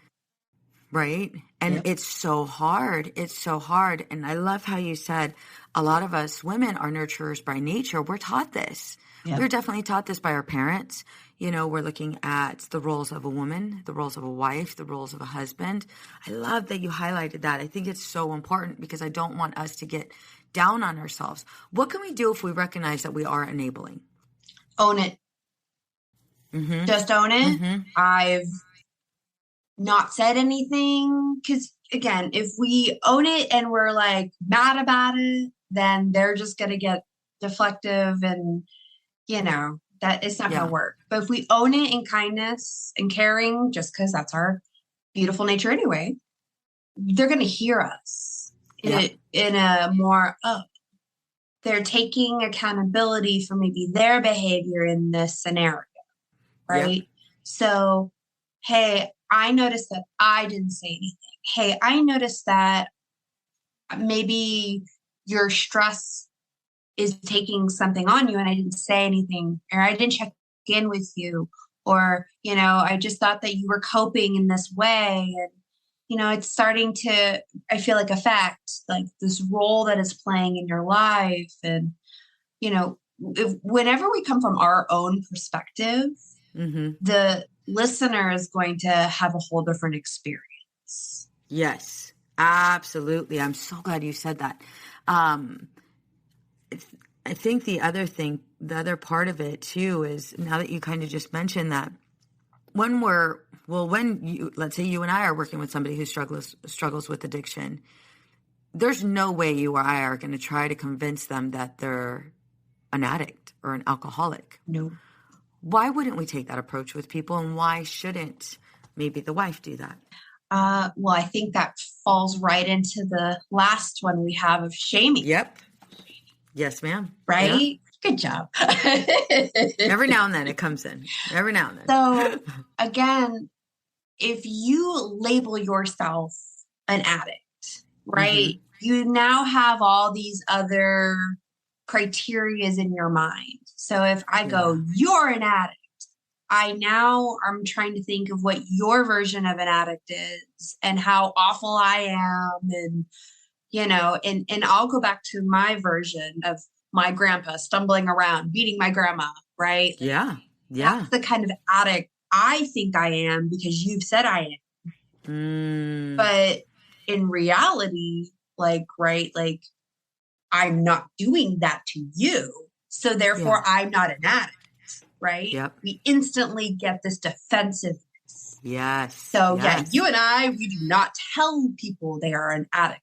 Right. And it's so hard. It's so hard. And I love how you said a lot of us women are nurturers by nature. We're taught this. Yep. We're definitely taught this by our parents. We're looking at the roles of a woman, the roles of a wife, the roles of a husband. I love that you highlighted that. I think it's so important because I don't want us to get down on ourselves. What can we do if we recognize that we are enabling? Own it. Just own it. I've not said anything because, again, if we own it and we're like mad about it, then they're just going to get deflective and, that it's not going to work. But if we own it in kindness and caring, just because that's our beautiful nature anyway, they're going to hear us in a more, they're taking accountability for maybe their behavior in this scenario, right? Yep. So, hey, I noticed that I didn't say anything. Hey, I noticed that maybe your stress is taking something on you and I didn't say anything, or I didn't check in with you, or, I just thought that you were coping in this way. And, it's starting to, I feel like, affect like this role that is playing in your life. And, whenever we come from our own perspective, the listener is going to have a whole different experience. Yes, absolutely. I'm so glad you said that. I think the other part of it too is, now that you kind of just mentioned that, let's say you and I are working with somebody who struggles with addiction, there's no way you or I are going to try to convince them that they're an addict or an alcoholic. No. Why wouldn't we take that approach with people, and why shouldn't maybe the wife do that? Well, I think that falls right into the last one we have of shaming. Yep. Yes, ma'am. Right? Yeah. Good job. Every now and then it comes in. Every now and then. So again, if you label yourself an addict, right? You now have all these other criterias in your mind. So if I go, you're an addict, I'm trying to think of what your version of an addict is and how awful I am. And, and I'll go back to my version of my grandpa stumbling around, beating my grandma, right? Yeah. Yeah. That's the kind of addict I think I am because you've said I am. But in reality, I'm not doing that to you. So therefore I'm not an addict. Right? Yep. We instantly get this defensiveness. Yes. So you and we do not tell people they are an addict.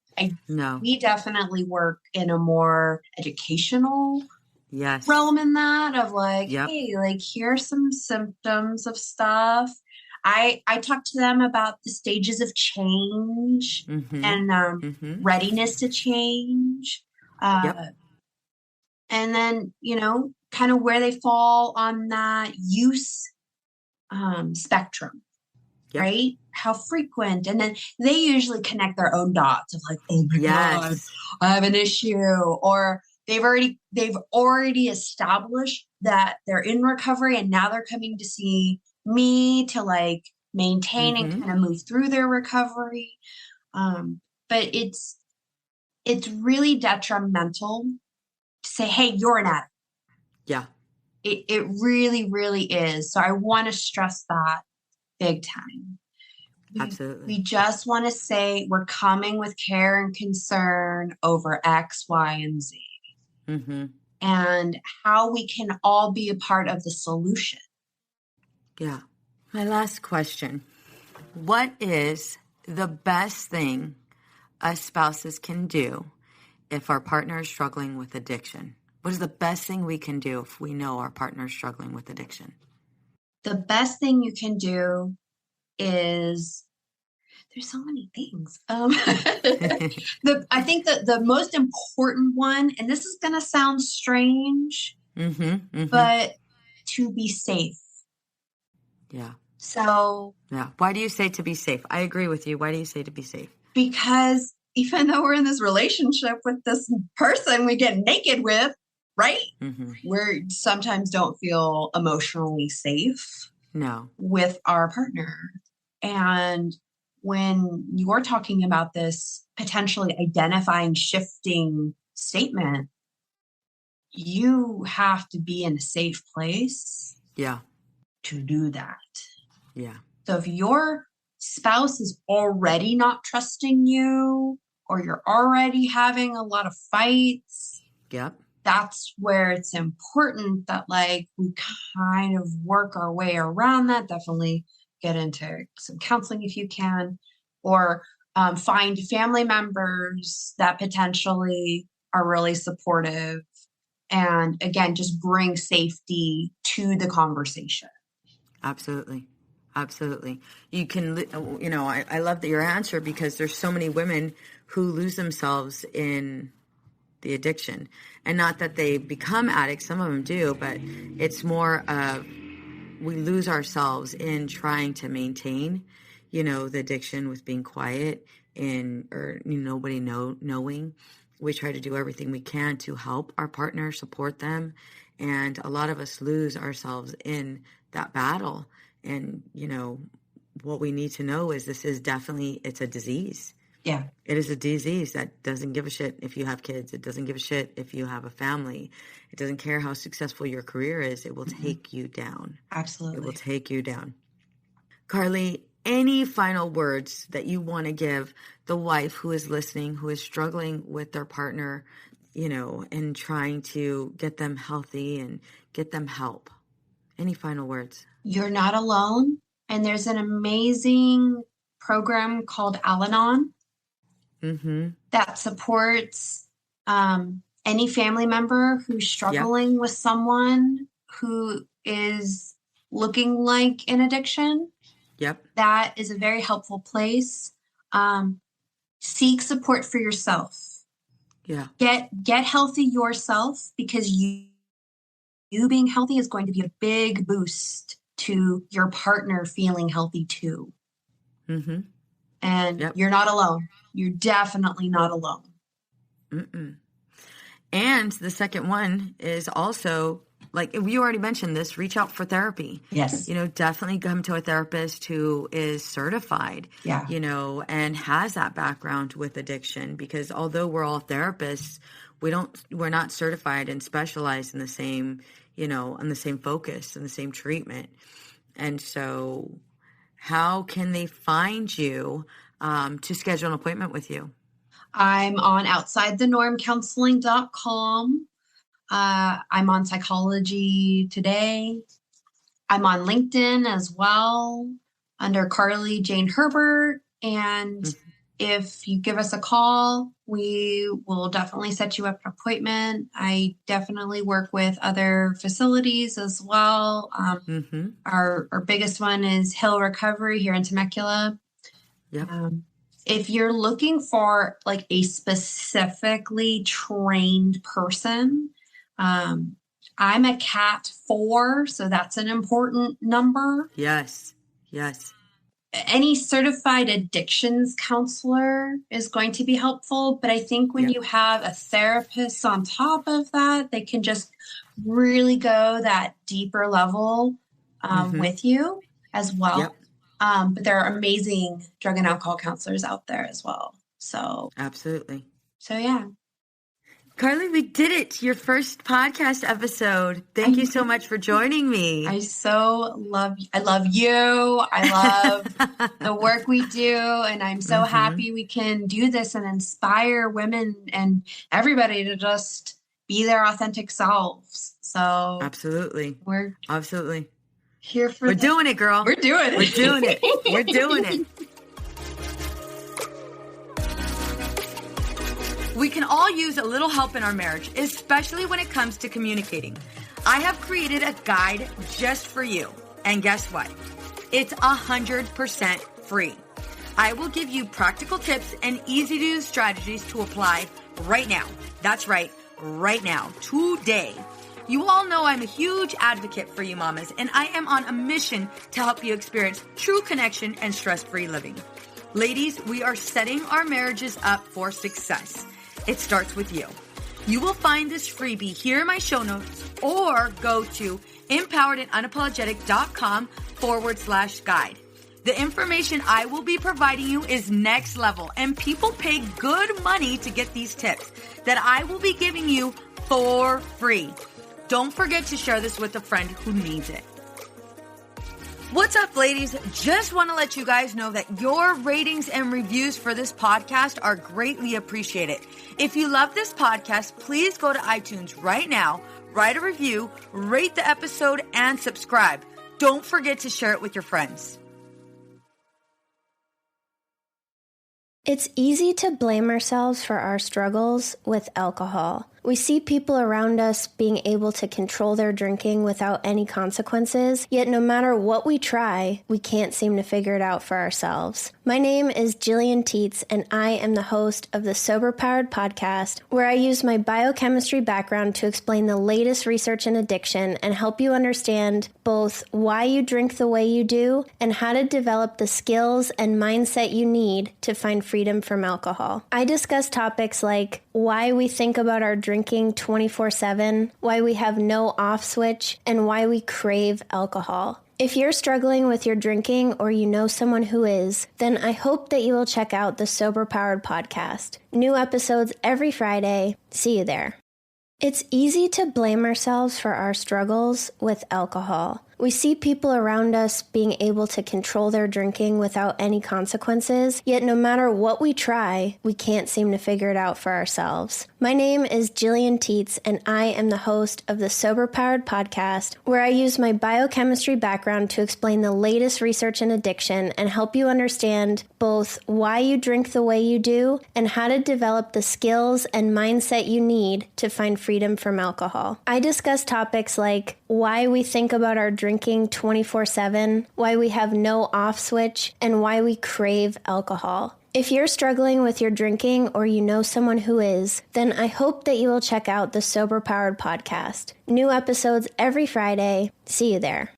No. We definitely work in a more educational realm in that of hey, here's some symptoms of stuff. I talk to them about the stages of change and readiness to change. And then, kind of where they fall on that use spectrum, right? How frequent. And then they usually connect their own dots of oh my God, I have an issue. Or they've already established that they're in recovery and now they're coming to see me to maintain and kind of move through their recovery. But it's really detrimental to say, hey, you're an addict. Yeah. It really, really is. So I want to stress that big time. Absolutely. We just want to say we're coming with care and concern over X, Y, and Z. And how we can all be a part of the solution. Yeah. My last question. What is the best thing us spouses can do if our partner is struggling with addiction? What is the best thing we can do if we know our partner is struggling with addiction? The best thing you can do is, there's so many things. I think that the most important one, and this is going to sound strange, but to be safe. Yeah. So. Yeah. Why do you say to be safe? I agree with you. Why do you say to be safe? Because even though we're in this relationship with this person we get naked with, right? We sometimes don't feel emotionally safe with our partner. And when you're talking about this potentially identifying, shifting statement, you have to be in a safe place to do that. Yeah. So if your spouse is already not trusting you, or you're already having a lot of fights, that's where it's important that we kind of work our way around that. Definitely get into some counseling if you can, or find family members that potentially are really supportive. And again, just bring safety to the conversation. Absolutely. Absolutely. You can, I love that your answer, because there's so many women who lose themselves in the addiction, and not that they become addicts. Some of them do, but it's more of we lose ourselves in trying to maintain, the addiction with being quiet or nobody knowing. We try to do everything we can to help our partner, support them. And a lot of us lose ourselves in that battle. And, what we need to know is it's a disease. Yeah. It is a disease that doesn't give a shit if you have kids. It doesn't give a shit if you have a family. It doesn't care how successful your career is. It will take you down. Absolutely. It will take you down. Carly, any final words that you want to give the wife who is listening, who is struggling with their partner, and trying to get them healthy and get them help? Any final words? You're not alone. And there's an amazing program called Al-Anon that supports any family member who's struggling with someone who is looking like an addiction, Yep. that is a very helpful place. Seek support for yourself. Yeah. Get healthy yourself, because you being healthy is going to be a big boost to your partner feeling healthy too. Mm-hmm. And Yep. you're not alone. You're definitely not alone. Mm-mm. And the second one is also, like we already mentioned this, reach out for therapy. Yes. Definitely come to a therapist who is certified, Yeah. And has that background with addiction, because although we're all therapists, we're not certified and specialized in the same, on the same focus and the same treatment. And so how can they find you to schedule an appointment with you? I'm on outsidethenormcounseling.com. I'm on Psychology Today. I'm on LinkedIn as well under Carly Jane Herbert. And if you give us a call, we will definitely set you up an appointment. I definitely work with other facilities as well. Our biggest one is Hill Recovery here in Temecula. Yep. If you're looking for like a specifically trained person, I'm a Cat 4, so that's an important number. Yes. Yes. Any certified addictions counselor is going to be helpful, but I think when you have a therapist on top of that, they can just really go that deeper level with you as well. Yep. But there are amazing drug and alcohol counselors out there as well. So absolutely. So yeah. Carly, we did it. Your first podcast episode. Thank you so much for joining me. I love you. I love the work we do. And I'm so happy we can do this and inspire women and everybody to just be their authentic selves. So absolutely. We're here for We're doing it, girl. We're doing it. We're doing it. We're doing it. We can all use a little help in our marriage, especially when it comes to communicating. I have created a guide just for you. And guess what? It's 100% free. I will give you practical tips and easy-to-use strategies to apply right now. That's right, right now, today. You all know I'm a huge advocate for you mamas, and I am on a mission to help you experience true connection and stress-free living. Ladies, we are setting our marriages up for success. It starts with you. You will find this freebie here in my show notes or go to empoweredandunapologetic.com/guide. The information I will be providing you is next level, and people pay good money to get these tips that I will be giving you for free. Don't forget to share this with a friend who needs it. What's up, ladies? Just want to let you guys know that your ratings and reviews for this podcast are greatly appreciated. If you love this podcast, please go to iTunes right now, write a review, rate the episode, and subscribe. Don't forget to share it with your friends. It's easy to blame ourselves for our struggles with alcohol. We see people around us being able to control their drinking without any consequences, yet no matter what we try, we can't seem to figure it out for ourselves. My name is Jillian Teets, and I am the host of the Sober Powered podcast, where I use my biochemistry background to explain the latest research in addiction and help you understand both why you drink the way you do and how to develop the skills and mindset you need to find freedom from alcohol. I discuss topics like why we think about our drinking 24/7, why we have no off switch, and why we crave alcohol. If you're struggling with your drinking or you know someone who is, then I hope that you will check out the Sober Powered podcast. New episodes every Friday. See you there. It's easy to blame ourselves for our struggles with alcohol. We see people around us being able to control their drinking without any consequences, yet no matter what we try, we can't seem to figure it out for ourselves. My name is Jillian Teets, and I am the host of the Sober Powered podcast, where I use my biochemistry background to explain the latest research in addiction and help you understand both why you drink the way you do and how to develop the skills and mindset you need to find freedom from alcohol. I discuss topics like why we think about our drinking 24/7, why we have no off switch, and why we crave alcohol. If you're struggling with your drinking or you know someone who is, then I hope that you will check out the Sober Powered podcast. New episodes every Friday. See you there.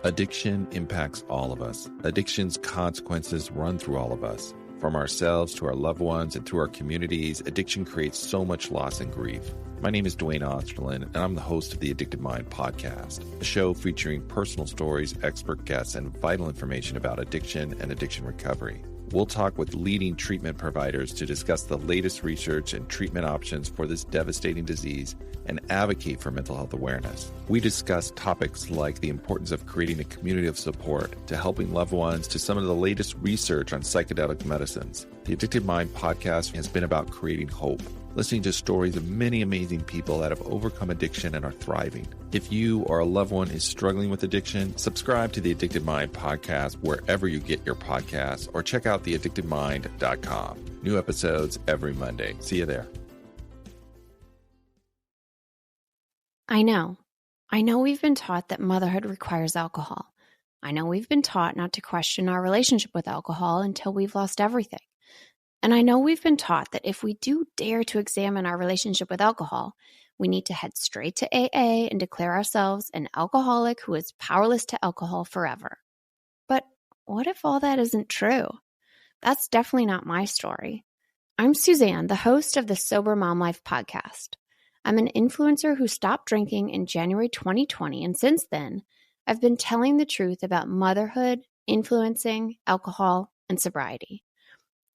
Addiction impacts all of us. Addiction's consequences run through all of us. From ourselves to our loved ones and through our communities, addiction creates so much loss and grief. My name is Dwayne Osterlin, and I'm the host of the Addicted Mind podcast, a show featuring personal stories, expert guests, and vital information about addiction and addiction recovery. We'll talk with leading treatment providers to discuss the latest research and treatment options for this devastating disease and advocate for mental health awareness. We discuss topics like the importance of creating a community of support, to helping loved ones, to some of the latest research on psychedelic medicines. The Addicted Mind podcast has been about creating hope, listening to stories of many amazing people that have overcome addiction and are thriving. If you or a loved one is struggling with addiction, subscribe to the Addicted Mind podcast wherever you get your podcasts, or check out theaddictedmind.com. New episodes every Monday. See you there. I know we've been taught that motherhood requires alcohol. I know we've been taught not to question our relationship with alcohol until we've lost everything. And I know we've been taught that if we do dare to examine our relationship with alcohol, we need to head straight to AA and declare ourselves an alcoholic who is powerless to alcohol forever. But what if all that isn't true? That's definitely not my story. I'm Suzanne, the host of the Sober Mom Life podcast. I'm an influencer who stopped drinking in January 2020, and since then, I've been telling the truth about motherhood, influencing, alcohol, and sobriety.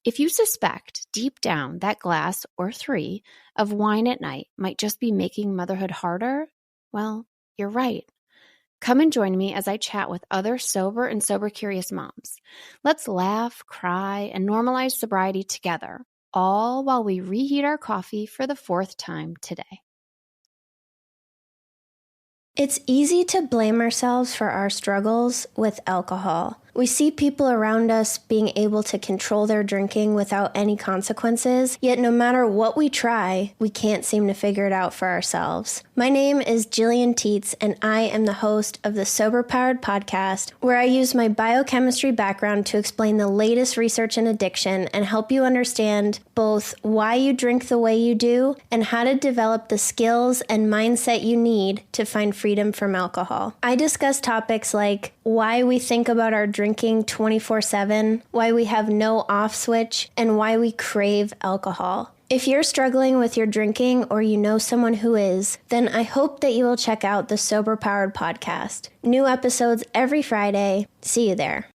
If you suspect deep down that glass or 3 of wine at night might just be making motherhood harder, well, you're right. Come and join me as I chat with other sober and sober-curious moms. Let's laugh, cry, and normalize sobriety together, all while we reheat our coffee for the 4th time today. It's easy to blame ourselves for our struggles with alcohol. We see people around us being able to control their drinking without any consequences, yet no matter what we try, we can't seem to figure it out for ourselves. My name is Jillian Teets, and I am the host of the Sober Powered podcast, where I use my biochemistry background to explain the latest research in addiction and help you understand both why you drink the way you do and how to develop the skills and mindset you need to find freedom from alcohol. I discuss topics like why we think about our drinking 24/7, why we have no off switch, and why we crave alcohol. If you're struggling with your drinking or you know someone who is, then I hope that you will check out the Sober Powered podcast. New episodes every Friday. See you there.